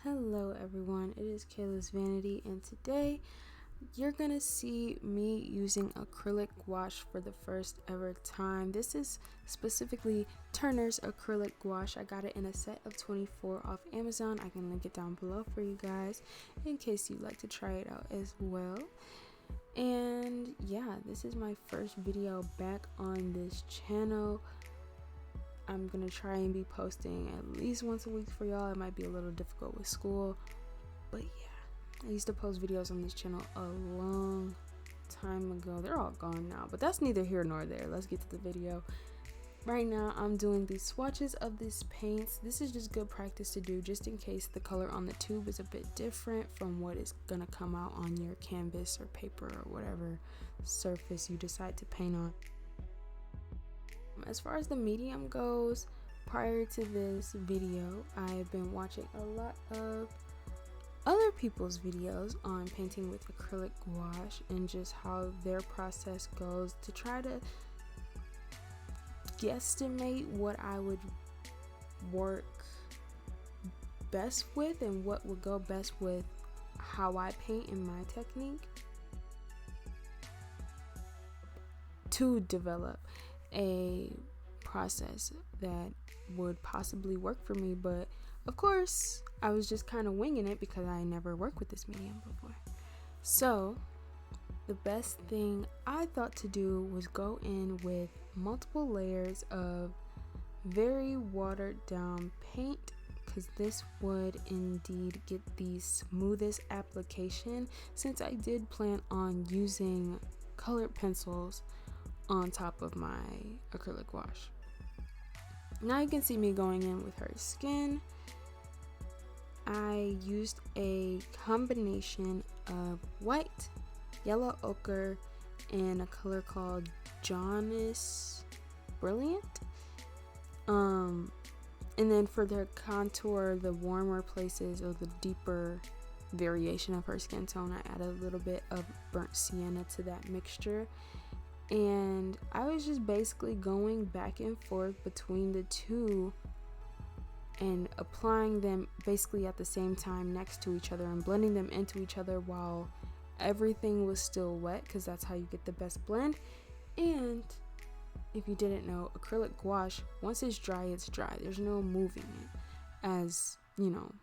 Hello everyone, it is Kaila'S Vanity, and today you're gonna see me using acrylic gouache for the first ever time. This is specifically Turner's acrylic gouache. I got it in a set of 24 off Amazon. I can link it down below for you guys in case you'd like to try it out as well. And yeah, this is my first video back on this channel. I'm gonna try and be posting at least once a week for y'all. It might be a little difficult with school, but yeah, I used to post videos on this channel a long time ago. They're all gone now, but that's neither here nor there. Let's get to the video. Right now I'm doing these swatches of this paint. This is just good practice to do just in case the color on the tube is a bit different from what is gonna come out on your canvas or paper or whatever surface you decide to paint on. As far as the medium goes, prior to this video, I've been watching a lot of other people's videos on painting with acrylic gouache and just how their process goes to try to guesstimate what I would work best with and what would go best with how I paint in my technique to develop a process that would possibly work for me. But of course I was just kind of winging it because I never worked with this medium before. So the best thing I thought to do was go in with multiple layers of very watered down paint, because this would indeed get the smoothest application, since I did plan on using colored pencils on top of my acrylic gouache. Now you can see me going in with her skin. I used a combination of white, yellow ochre, and a color called Jaundice Brilliant. And then for the contour, the warmer places or the deeper variation of her skin tone, I added a little bit of burnt sienna to that mixture. And I was just basically going back and forth between the two and applying them basically at the same time next to each other and blending them into each other while everything was still wet, because that's how you get the best blend. And if you didn't know, acrylic gouache, once it's dry, it's dry. There's no moving it, as you know,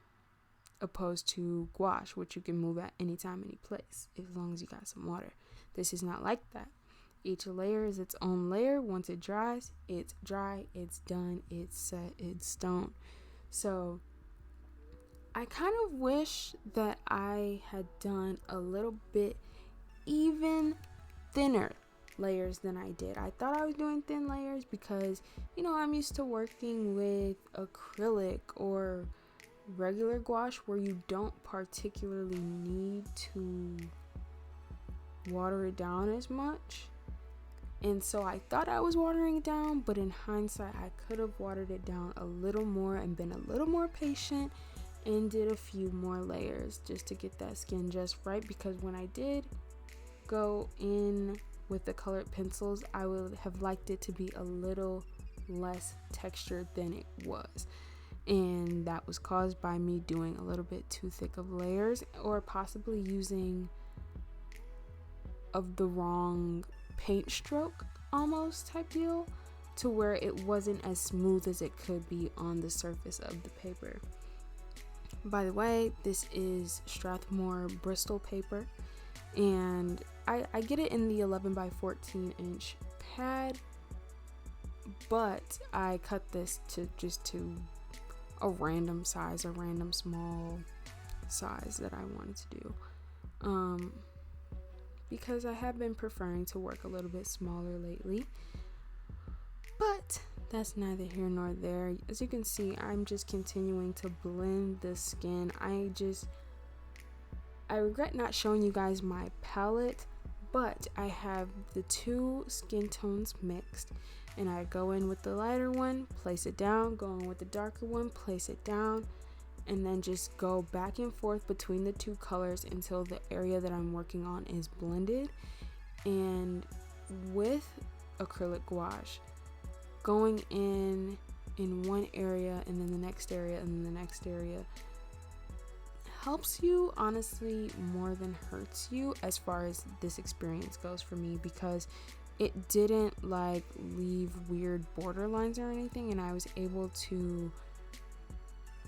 opposed to gouache, which you can move at any time, any place, as long as you got some water. This is not like that. Each layer is its own layer. Once it dries, it's dry, it's done, it's set, it's stone. So I kind of wish that I had done a little bit even thinner layers than I did. I thought I was doing thin layers because, you know, I'm used to working with acrylic or regular gouache where you don't particularly need to water it down as much. And so I thought I was watering it down, but in hindsight, I could have watered it down a little more and been a little more patient and did a few more layers just to get that skin just right. Because when I did go in with the colored pencils, I would have liked it to be a little less textured than it was. And that was caused by me doing a little bit too thick of layers, or possibly using of the wrong paint stroke almost type deal, to where it wasn't as smooth as it could be on the surface of the paper. By the way, this is Strathmore Bristol paper, and I get it in the 11 by 14 inch pad, but I cut this to a random size, a random small size that I wanted to do, because I have been preferring to work a little bit smaller lately. But that's neither here nor there. As you can see, I'm just continuing to blend the skin. I regret not showing you guys my palette, but I have the two skin tones mixed, and I go in with the lighter one, place it down, go in with the darker one, place it down, and then just go back and forth between the two colors until the area that I'm working on is blended. And with acrylic gouache, going in one area and then the next area and then the next area helps you honestly more than hurts you as far as this experience goes for me, because it didn't like leave weird borderlines or anything, and I was able to,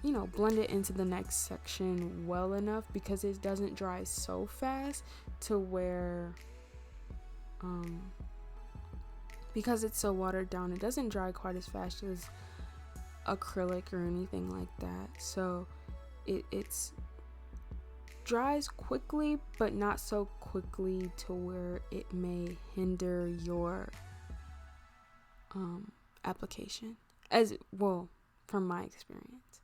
you know, blend it into the next section well enough, because it doesn't dry so fast to where because it's so watered down, it doesn't dry quite as fast as acrylic or anything like that. So it's dries quickly, but not so quickly to where it may hinder your application, as well, from my experience.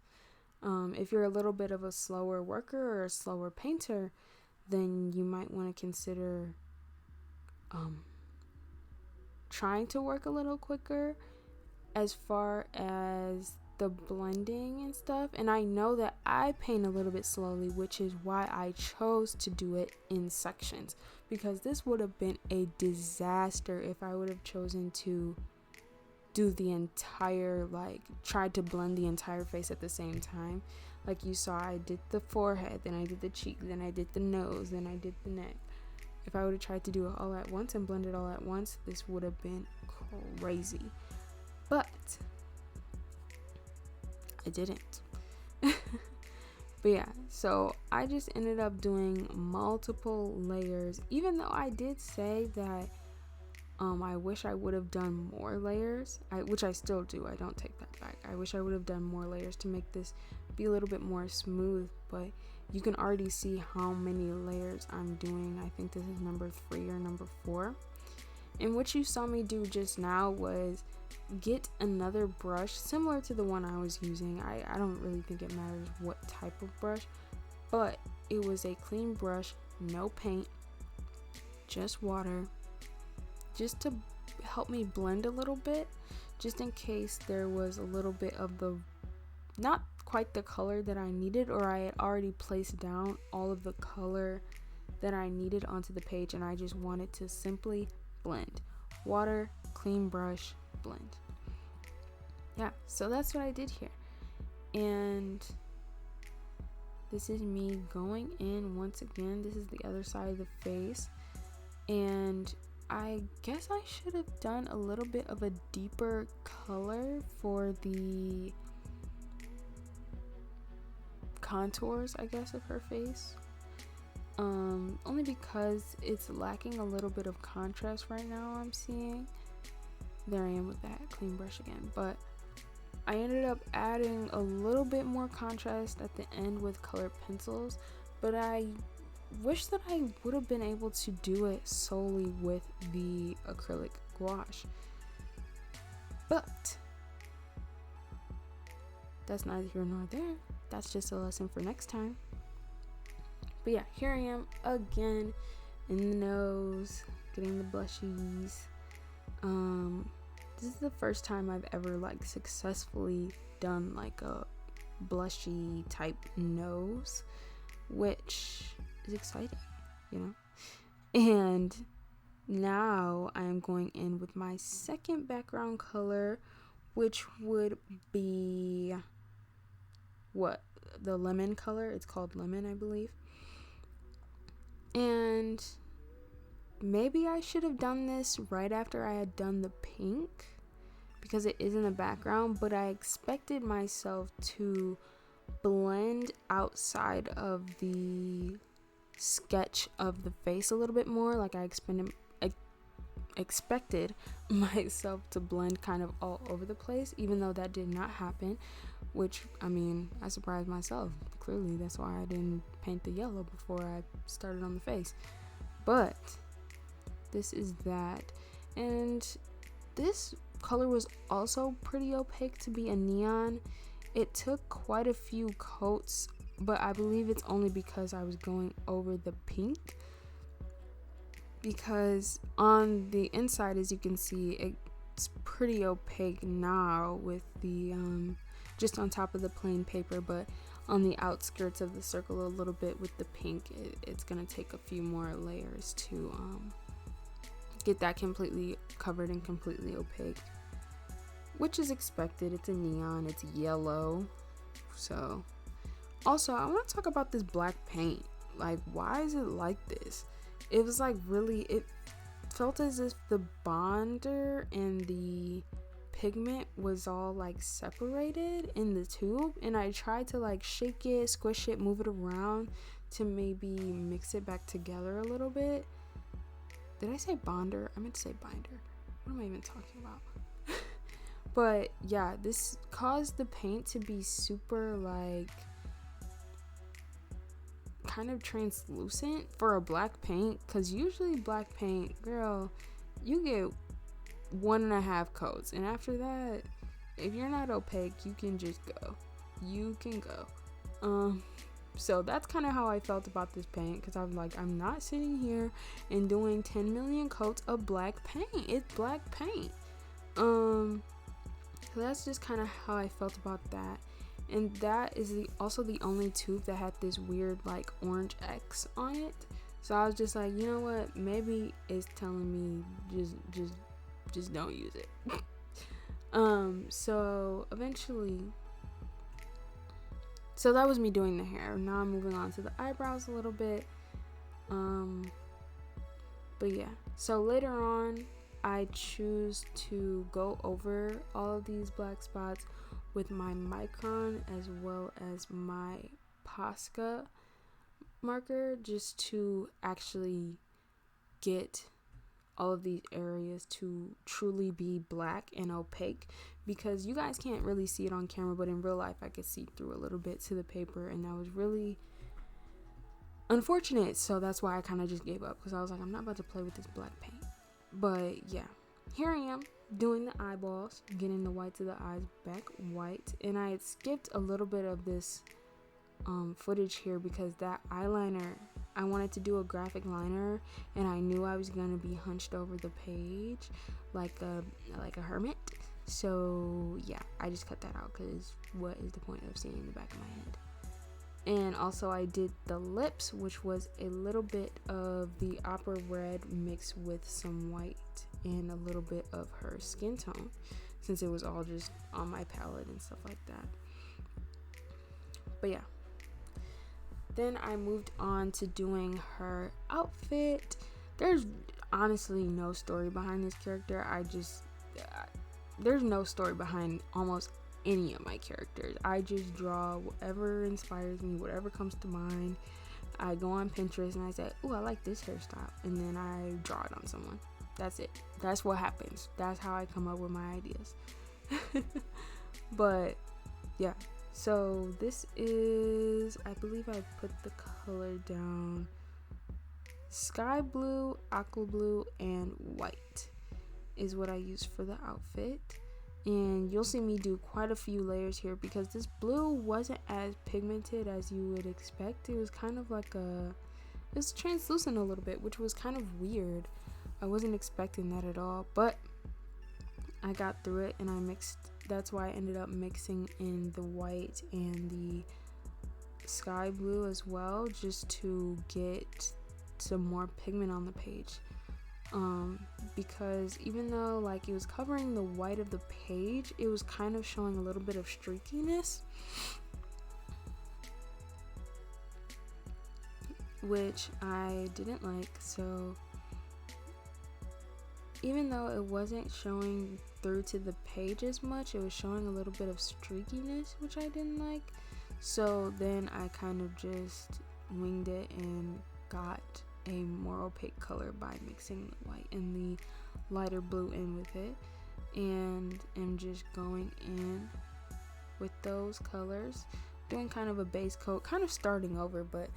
If you're a little bit of a slower worker or a slower painter, then you might want to consider trying to work a little quicker as far as the blending and stuff. And I know that I paint a little bit slowly, which is why I chose to do it in sections, because this would have been a disaster if I would have chosen to do the entire, like, tried to blend the entire face at the same time. Like you saw, I did the forehead, then I did the cheek, then I did the nose, then I did the neck. If I would have tried to do it all at once and blend it all at once, this would have been crazy. But I didn't. But yeah, so I just ended up doing multiple layers, even though I did say that I wish I would have done more layers, which I still do. I don't take that back. I wish I would have done more layers to make this be a little bit more smooth, but you can already see how many layers I'm doing. I think this is number 3 or number 4. And what you saw me do just now was get another brush similar to the one I was using. I don't really think it matters what type of brush, but it was a clean brush, no paint, just water, just to help me blend a little bit, just in case there was a little bit of the, not quite the color that I needed, or I had already placed down all of the color that I needed onto the page, and I just wanted to simply blend. Water, clean brush, blend. Yeah, so that's what I did here. And this is me going in once again. This is the other side of the face, and I guess I should have done a little bit of a deeper color for the contours, I guess, of her face. Only because it's lacking a little bit of contrast right now, I'm seeing. There I am with that clean brush again. But I ended up adding a little bit more contrast at the end with colored pencils, but I wish that I would have been able to do it solely with the acrylic gouache. But that's neither here nor there. That's just a lesson for next time. But yeah, here I am again in the nose, getting the blushies. This is the first time I've ever like successfully done like a blushy type nose, which is exciting, you know. And now I am going in with my second background color, which would be the lemon color. It's called lemon, I believe. And maybe I should have done this right after I had done the pink, because it is in the background, but I expected myself to blend outside of the sketch of the face a little bit more. Like I expected myself to blend kind of all over the place, even though that did not happen, which, I mean, I surprised myself. Clearly that's why I didn't paint the yellow before I started on the face. But this is that, and this color was also pretty opaque to be a neon. It took quite a few coats, but I believe it's only because I was going over the pink, because on the inside, as you can see, it's pretty opaque now with the just on top of the plain paper, but on the outskirts of the circle a little bit with the pink, it's gonna take a few more layers to get that completely covered and completely opaque, which is expected. It's a neon, it's yellow, so Also, I want to talk about this black paint. Like, why is it like this? It was like really, it felt as if the bonder and the pigment was all like separated in the tube, and I tried to like shake it, squish it, move it around to maybe mix it back together a little bit. Did I say bonder? I meant to say binder. What am I even talking about? But yeah, this caused the paint to be super like kind of translucent for a black paint, because usually black paint, girl, you get 1.5 coats, and after that, if you're not opaque, you can just go. You can go. So that's kind of how I felt about this paint, because I'm like, I'm not sitting here and doing 10 million coats of black paint. It's black paint. So that's just kind of how I felt about that. And that is also the only tube that had this weird like orange X on it. So I was just like, you know what? Maybe it's telling me just don't use it. So eventually, so that was me doing the hair. Now I'm moving on to the eyebrows a little bit. But yeah. So later on, I choose to go over all of these black spots with my Micron as well as my Posca marker, just to actually get all of these areas to truly be black and opaque, because you guys can't really see it on camera, but in real life I could see through a little bit to the paper, and that was really unfortunate. So that's why I kind of just gave up, because I was like, I'm not about to play with this black paint. But yeah, here I am doing the eyeballs, getting the whites of the eyes back white, and I had skipped a little bit of this footage here because that eyeliner, I wanted to do a graphic liner, and I knew I was gonna be hunched over the page like a hermit. So yeah, I just cut that out, because what is the point of seeing the back of my head? And also I did the lips, which was a little bit of the opera red mixed with some white and a little bit of her skin tone, since it was all just on my palette and stuff like that. But yeah, then I moved on to doing her outfit. There's honestly no story behind this character. There's no story behind almost any of my characters. I just draw whatever inspires me, whatever comes to mind. I go on Pinterest and I say, ooh, I like this hairstyle, and then I draw it on someone. That's it. That's what happens. That's how I come up with my ideas. But yeah, so this is, I believe I put the color down, sky blue, aqua blue, and white is what I use for the outfit. And you'll see me do quite a few layers here, because this blue wasn't as pigmented as you would expect. It was kind of like it's translucent a little bit, which was kind of weird. I wasn't expecting that at all, but I got through it, and I mixed. That's why I ended up mixing in the white and the sky blue as well, just to get some more pigment on the page. Because even though like it was covering the white of the page, it was kind of showing a little bit of streakiness, which I didn't like. So even though it wasn't showing through to the page as much, it was showing a little bit of streakiness, which I didn't like. So then I kind of just winged it and got a more opaque color by mixing the white and the lighter blue in with it, and am just going in with those colors, doing kind of a base coat, kind of starting over, but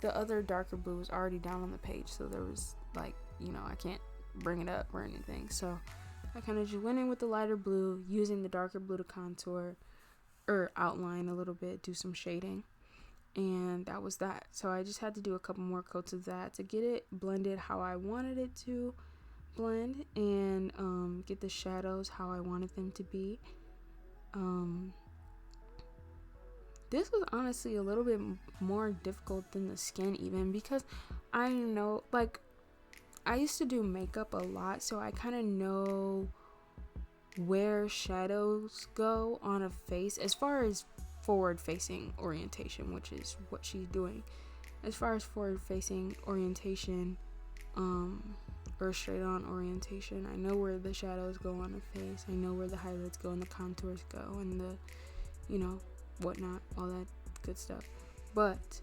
the other darker blue was already down on the page, so there was like, I can't bring it up or anything. So I kind of just went in with the lighter blue, using the darker blue to contour or outline a little bit, do some shading. And that was that. So I just had to do a couple more coats of that to get it blended how I wanted it to blend, and get the shadows how I wanted them to be. This was honestly a little bit more difficult than the skin, even because I know, like, I used to do makeup a lot, so I kind of know where shadows go on a face as far as forward-facing orientation, which is what she's doing. As far as forward-facing orientation, or straight-on orientation, I know where the shadows go on the face, I know where the highlights go and the contours go and the, you know, whatnot, all that good stuff. But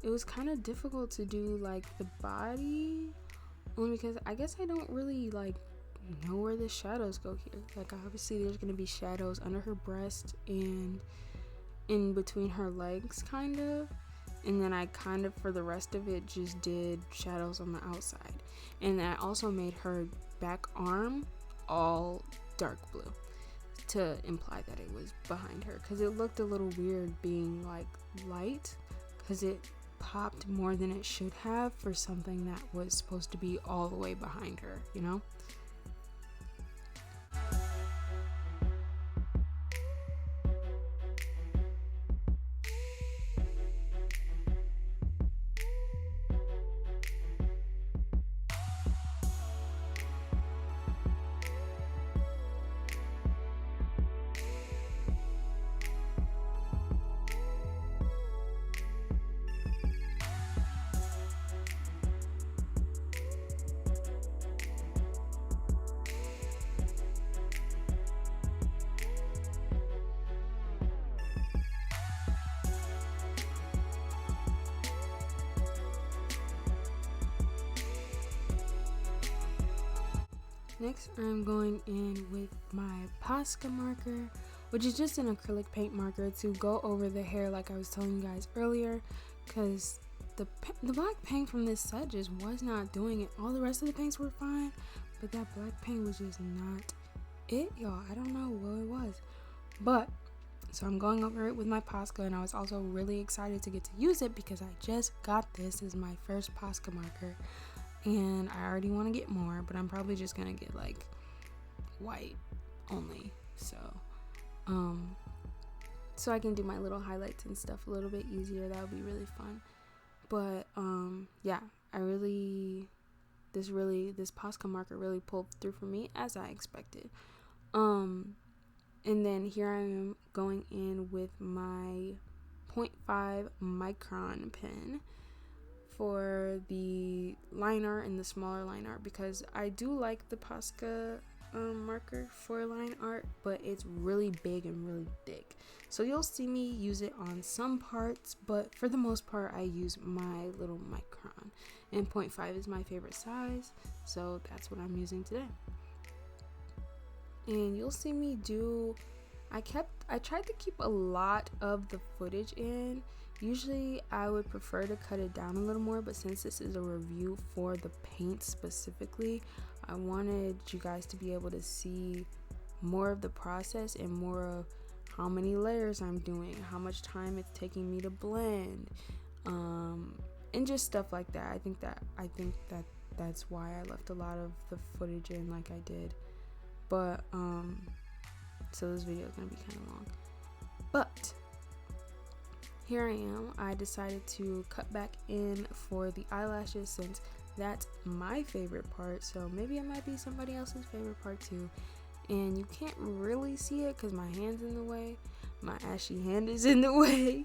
it was kind of difficult to do like the body, only because I guess I don't really like know where the shadows go here. Like obviously there's gonna be shadows under her breast and in between her legs kind of, and then I kind of for the rest of it just did shadows on the outside, and I also made her back arm all dark blue to imply that it was behind her, because it looked a little weird being like light, because it popped more than it should have for something that was supposed to be all the way behind her, you know? Next, I'm going in with my Posca marker, which is just an acrylic paint marker to go over the hair like I was telling you guys earlier, because the black paint from this set just was not doing it. All the rest of the paints were fine, but that black paint was just not it, y'all. I don't know what it was. But, so I'm going over it with my Posca, and I was also really excited to get to use it because I just got this as my first Posca marker. And I already want to get more, but I'm probably just gonna get like white only, so I can do my little highlights and stuff a little bit easier. That would be really fun. But yeah, this Posca marker really pulled through for me as I expected. And then here I am going in with my 0.5 micron pen for the line art and the smaller line art, because I do like the Posca marker for line art, but it's really big and really thick. So you'll see me use it on some parts, but for the most part I use my little micron, and 0.5 is my favorite size, so that's what I'm using today. And you'll see me do, I tried to keep a lot of the footage in. Usually I would prefer to cut it down a little more, but since this is a review for the paint specifically, I wanted you guys to be able to see more of the process and more of how many layers I'm doing, how much time it's taking me to blend, and just stuff like that. I think that that's why I left a lot of the footage in like I did. But so this video is gonna be kind of long, but here I am. I decided to cut back in for the eyelashes since that's my favorite part, so maybe it might be somebody else's favorite part too. And you can't really see it because my hand's in the way. My ashy hand is in the way.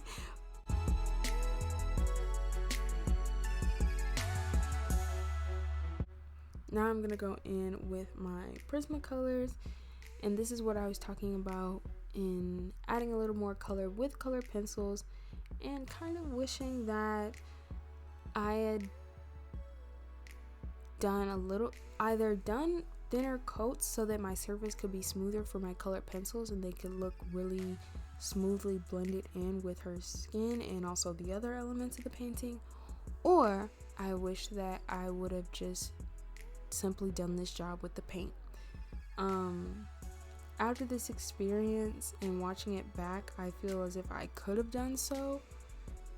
Now I'm gonna go in with my Prismacolors, and this is what I was talking about in adding a little more color with color pencils, and kind of wishing that I had done thinner coats so that my surface could be smoother for my colored pencils and they could look really smoothly blended in with her skin and also the other elements of the painting. Or I wish that I would have just simply done this job with the paint. After this experience and watching it back, I feel as if I could have done so,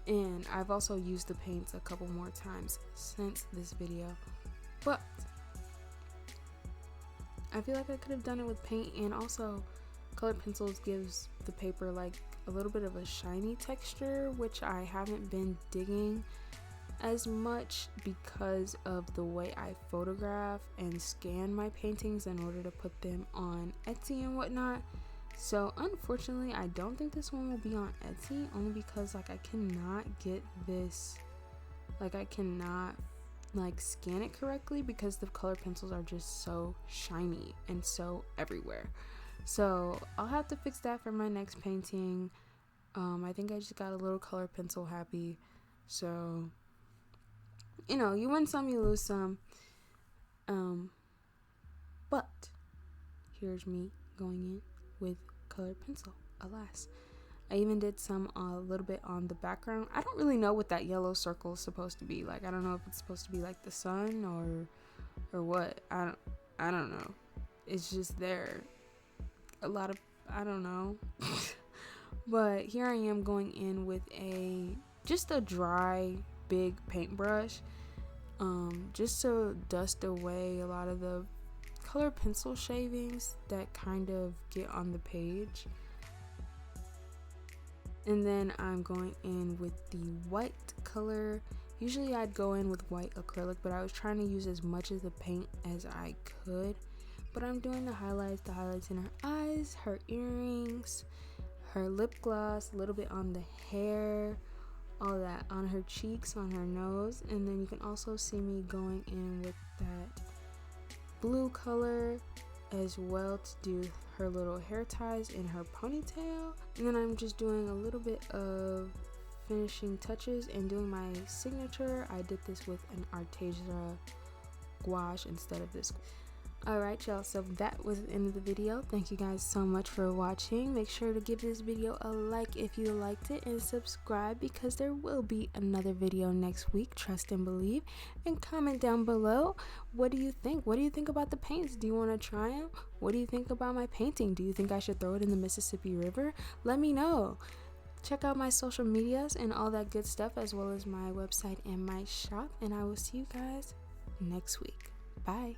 and I've also used the paints a couple more times since this video, but I feel like I could have done it with paint, and also colored pencils gives the paper like a little bit of a shiny texture, which I haven't been digging as much because of the way I photograph and scan my paintings in order to put them on Etsy and whatnot. So unfortunately, I don't think this one will be on Etsy, only because like I cannot get this, like I cannot like scan it correctly because the color pencils are just so shiny and so everywhere. So I'll have to fix that for my next painting. I think I just got a little color pencil happy. So, you know, you win some, you lose some. But here's me going in with colored pencil, alas. I even did some a little bit on the background. I don't really know what that yellow circle is supposed to be. Like, I don't know if it's supposed to be like the sun or what. I don't know. It's just there. A lot of, I don't know. But here I am going in with just a dry big paintbrush, just to dust away a lot of the color pencil shavings that kind of get on the page. And then I'm going in with the white color. Usually I'd go in with white acrylic, but I was trying to use as much of the paint as I could. But I'm doing the highlights in her eyes, her earrings, her lip gloss, a little bit on the hair, all that on her cheeks, on her nose. And then you can also see me going in with that blue color as well to do her little hair ties in her ponytail. And then I'm just doing a little bit of finishing touches and doing my signature. I did this with an Artesia gouache instead of this. Alright y'all, so that was the end of the video. Thank you guys so much for watching. Make sure to give this video a like if you liked it, and subscribe because there will be another video next week, trust and believe. And comment down below, what do you think? What do you think about the paints? Do you want to try them? What do you think about my painting? Do you think I should throw it in the Mississippi River? Let me know. Check out my social medias and all that good stuff, as well as my website and my shop, and I will see you guys next week. Bye.